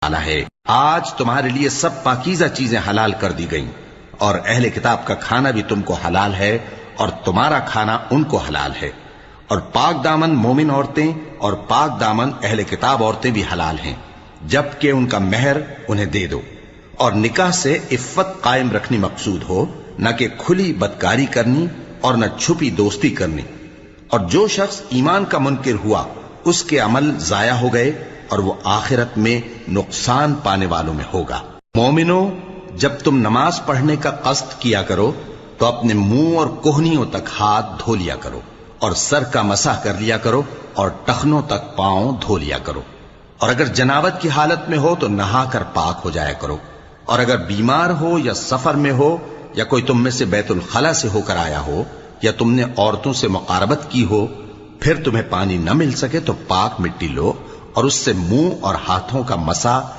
والا ہے۔ آج تمہارے لیے سب پاکیزہ چیزیں حلال کر دی گئیں، اور اہل کتاب کا کھانا بھی تم کو حلال ہے اور تمہارا کھانا ان کو حلال ہے، اور پاک دامن مومن عورتیں اور پاک دامن اہل کتاب عورتیں بھی حلال ہیں، جبکہ ان کا مہر انہیں دے دو، اور نکاح سے عفت قائم رکھنی مقصود ہو، نہ کہ کھلی بدکاری کرنی اور نہ چھپی دوستی کرنی۔ اور جو شخص ایمان کا منکر ہوا اس کے عمل ضائع ہو گئے اور وہ آخرت میں نقصان پانے والوں میں ہوگا۔ مومنوں، جب تم نماز پڑھنے کا قصد کیا کرو تو اپنے منہ اور کوہنیوں تک ہاتھ دھو لیا کرو، اور سر کا مسح کر لیا کرو، اور ٹخنوں تک پاؤں دھو لیا کرو، اور اگر جنابت کی حالت میں ہو تو نہا کر پاک ہو جایا کرو، اور اگر بیمار ہو یا سفر میں ہو یا کوئی تم میں سے بیت الخلا سے ہو کر آیا ہو یا تم نے عورتوں سے مقاربت کی ہو، پھر تمہیں پانی نہ مل سکے تو پاک مٹی لو اور اس سے منہ اور ہاتھوں کا مسح